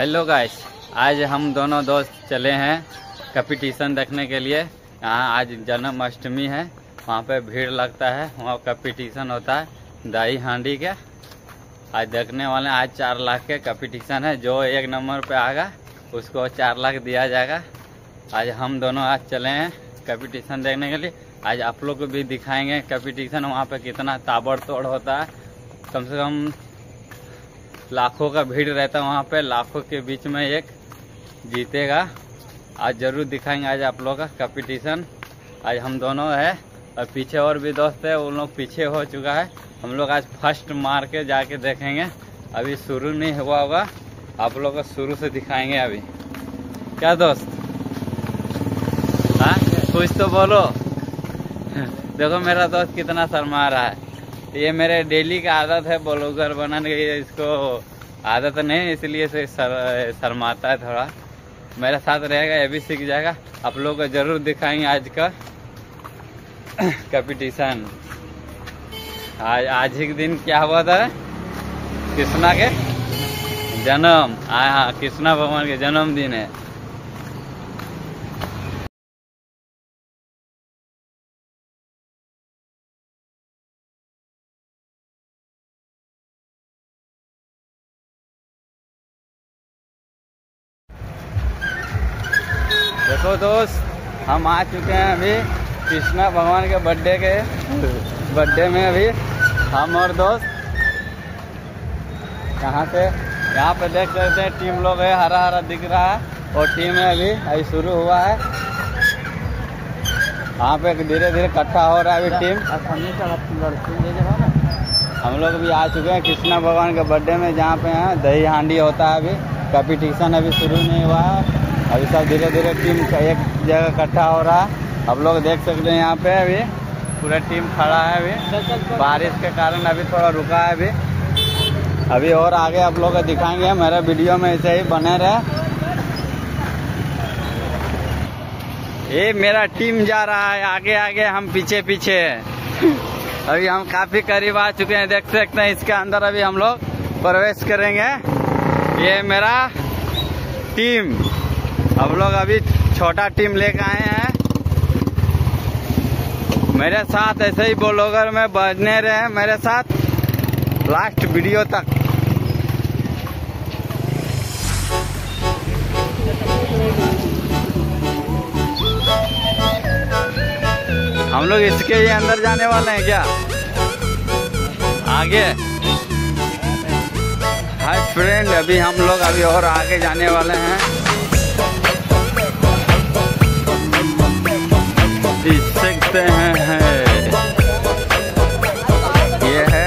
Hello guys, आज हम दोनों दोस्त चले हैं कंपटीशन देखने के लिए। यहाँ आज जन्माष्टमी है, वहाँ पे भीड़ लगता है, वहाँ कंपटीशन होता है दही हांडी के। आज देखने वाले हैं। आज 4 लाख के कंपटीशन है। जो 1 नंबर पे आएगा उसको 4 लाख दिया जाएगा। आज हम दोनों आज चले हैं कंपटीशन देखने के लिए। आज आप लोग को भी दिखाएंगे कंपटीशन वहाँ पे कितना ताबड़तोड़ होता है। कम से कम लाखों का भीड़ रहता है वहाँ पे, लाखों के बीच में एक जीतेगा। आज जरूर दिखाएंगे आज आप लोग का कंपटीशन। आज हम दोनों है और पीछे और भी दोस्त है, उन लोग पीछे हो चुका है। हम लोग आज फर्स्ट मार के जाके देखेंगे। अभी शुरू नहीं हुआ होगा, आप लोग को शुरू से दिखाएंगे अभी। क्या दोस्त, हाँ कुछ तो बोलो। देखो मेरा दोस्त कितना शर्मा रहा है। ये मेरे डेली का आदत है ब्लॉगर बनाने की, इसको आदत नहीं इसलिए से शर्माता है थोड़ा। मेरे साथ रहेगा, ये भी सीख जाएगा। आप लोग को जरूर दिखाएंगे आज का कंपटीशन। आज ही के दिन क्या हुआ था, कृष्णा के जन्म। हाँ, कृष्णा भगवान के जन्मदिन है। देखो दोस्त, हम आ चुके हैं अभी कृष्णा भगवान के बर्थडे में। अभी हम और दोस्त यहाँ पे देख सकते हैं टीम लोग है, हरा हरा दिख रहा है और टीम है अभी शुरू हुआ है। यहाँ पे धीरे धीरे इकट्ठा हो रहा है अभी टीम। हम लोग भी आ चुके हैं कृष्णा भगवान के बर्थडे में, जहाँ पे है दही हांडी होता है। अभी कंपटीशन अभी शुरू नहीं हुआ है, अभी सब धीरे धीरे टीम एक जगह इकट्ठा हो रहा है। आप लोग देख सकते हैं यहाँ पे अभी पूरा टीम खड़ा है। अभी बारिश के कारण अभी थोड़ा रुका है। अभी और आगे आप लोग को दिखाएंगे। मेरे वीडियो में ऐसे ही बने रहे। ये मेरा टीम जा रहा है आगे आगे, हम पीछे पीछे। अभी हम काफी करीब आ चुके हैं, देख सकते हैं। इसके अंदर अभी हम लोग प्रवेश करेंगे। ये मेरा टीम, हम लोग अभी छोटा टीम लेकर आए हैं। मेरे साथ ऐसे ही ब्लॉगर में बने रहे, मेरे साथ लास्ट वीडियो तक। हम लोग इसके ही अंदर जाने वाले हैं क्या आगे? हाय फ्रेंड, अभी हम लोग अभी और आगे जाने वाले हैं। देख सकते हैं ये है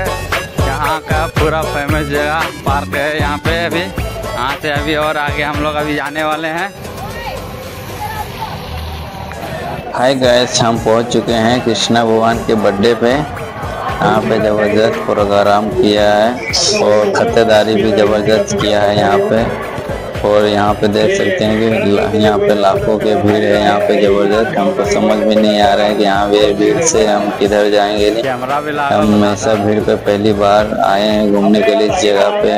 यहाँ का पूरा फेमस जगह पार्क है। यहाँ पे अभी यहाँ से अभी और आगे हम लोग अभी जाने वाले हैं। हाय गाइस, हम पहुंच चुके हैं कृष्णा भगवान के बर्थडे पे। यहाँ पे ज़बरदस्त प्रोग्राम किया है और खत्तेदारी भी ज़बरदस्त किया है यहाँ पे। और यहाँ पे देख सकते हैं कि यहाँ पे लाखों के भीड़ है यहाँ पे ज़बरदस्त। हमको समझ में नहीं आ रहा है कि यहाँ पे भीड़ से हम किधर जाएंगे। हम ऐसा भीड़ पे पहली बार आए हैं घूमने के लिए इस जगह पे।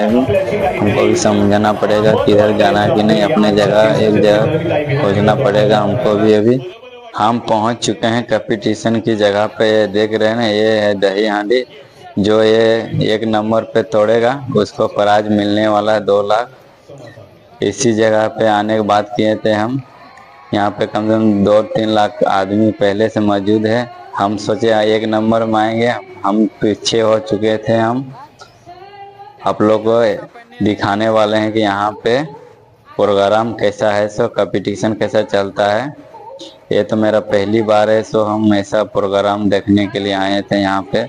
हमको भी समझना पड़ेगा किधर जाना है कि नहीं। अपने जगह एक जगह खोजना पड़ेगा हमको भी। अभी हम पहुँच चुके हैं कंपटीशन की जगह पे। देख रहे हैं ना, ये है दही हांडी। जो ये 1 नंबर पे तोड़ेगा उसको प्राइज मिलने वाला है 2 लाख। इसी जगह पे आने की बात किए थे हम। यहाँ पे कम से कम 2-3 लाख आदमी पहले से मौजूद है। हम सोचे 1 नंबर में आएंगे, हम पीछे हो चुके थे। हम आप लोग को दिखाने वाले हैं कि यहाँ पे प्रोग्राम कैसा है, सो कंपटीशन कैसा चलता है। ये तो मेरा पहली बार है, सो हम ऐसा प्रोग्राम देखने के लिए आए थे यहाँ पे।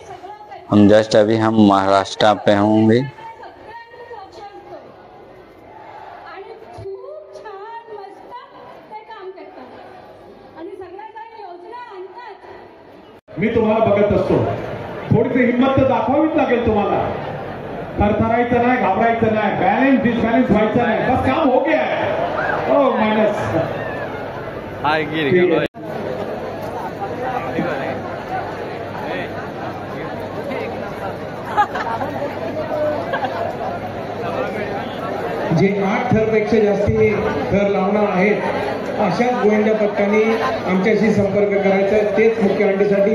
हम जस्ट अभी हम महाराष्ट्र पे होंगे। मी तुम्हाला बघत असतो। थोडीशी हिम्मत तर दाखवावीच लागेल तुम्हाला। थरथरायचं नाही, घाबरायचं नाही, बॅलन्स डिसबॅलन्स व्हायचं नाही, बस काम हो गया है। ओ माइनस हाय गिर गया। जे 8 थरपेक्षा जास्ती थर लावणार आहेत अशाच गोविंदा पथकांनी आमच्याशी संपर्क करायचा, तेच मुख्य हंडीसाठी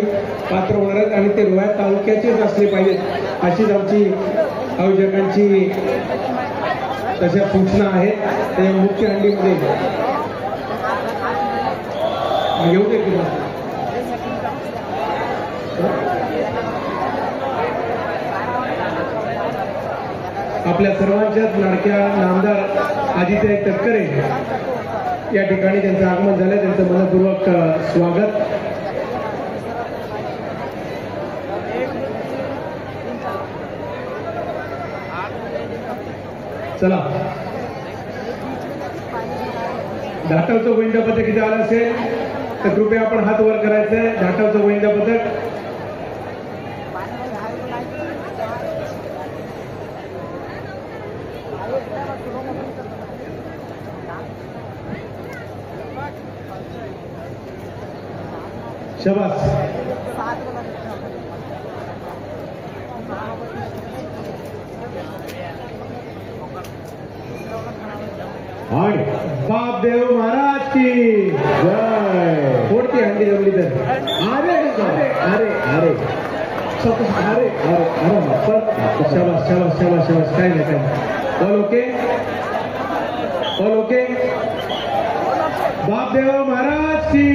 पात्र होणार आहेत आणि ते रोहा तालुक्याचेच असले पाहिजेत अशीच आमची आयोजकांची तशा सूचना आहेत. त्या मुख्य हंडीमध्ये येऊ दे किंवा आपल्या सर्वांच्याच लाडक्या नामदार आदित्य तटकरे या ठिकाणी त्यांचं आगमन झालं, त्यांचं मनपूर्वक स्वागत. चला धाटावचं गोविंदा पथक इथे आलं असेल तर कृपया आपण हात वर करायचंय. धाटावचं गोविंदा पथक शाबास. आणि बापदेव महाराज की जय. कोणती हंडी जमली तर अरे अरे अरे अरे अरे अरे शाबास शाबास शाबास शाबास. काय नाही काय all okay all okay. Bapdev महाराज की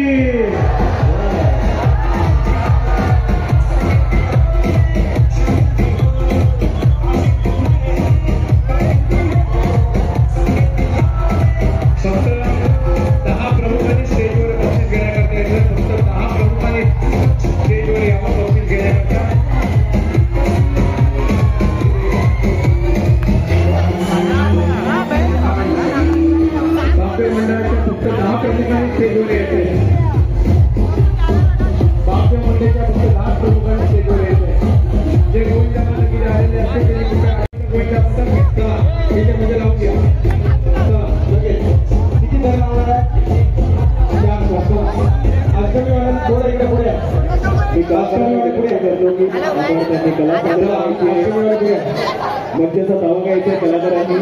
मध्यचा दावा घ्यायचा कलाकारांनी.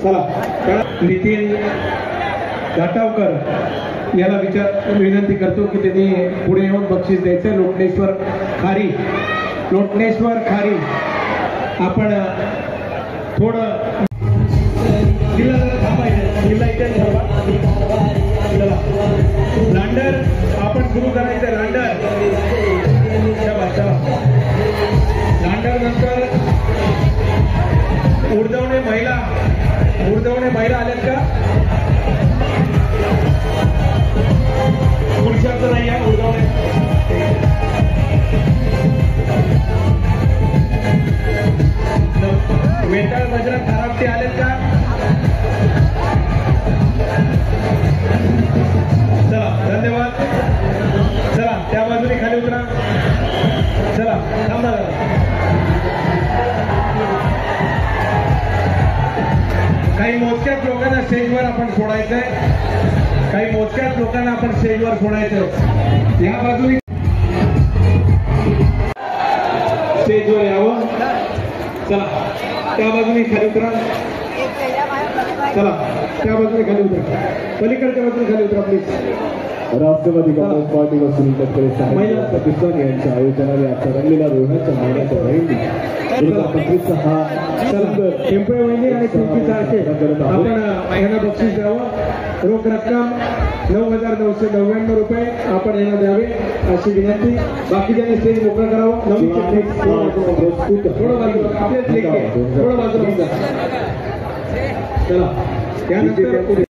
चला नितीन घाटावकर याला विनंती करतो की त्यांनी पुढे येऊन बक्षीस द्यायचं. लोटनेश्वर खारी आपण थोडं जिल्हा थांबायचं. जिल्हा इथे चला लांडर आपण सुरू करायचं. लांडर नंतर उडदवणे महिला आल्यात का? पुरुषाचं नाही आहे उडदवणे. वेताळ बजरंग खराबटे आलेत का? चला धन्यवाद. चला त्या बाजूने खाली उतरा. चला थांबा. काही मोजक्याच लोकांना स्टेजवर आपण सोडायचंय. या बाजूने स्टेजवर यावं. चला त्या बाजूने खाली उतरा. चला त्या बाजूने खाली उतरा. पलीकडच्या बाजूने खाली उतरा प्लीज. राष्ट्रवादी काँग्रेस पार्टी व सुनील तटकरे महिला पाकिस्तान यांच्या आयोजनाने आता रंगलेला रोहाच्या महिन्याच्या बहिणी हा पिंपळे वहिनी आणि आपण यांना बक्षीस द्यावं. रोख रक्कम 9,999 रुपये आपण यांना द्यावे अशी विनंती. बाकीच्यांनी स्टेज मोकळं करावं. थोडं बाजूला आपल्याच थोडं बाजूला. चला त्यानंतर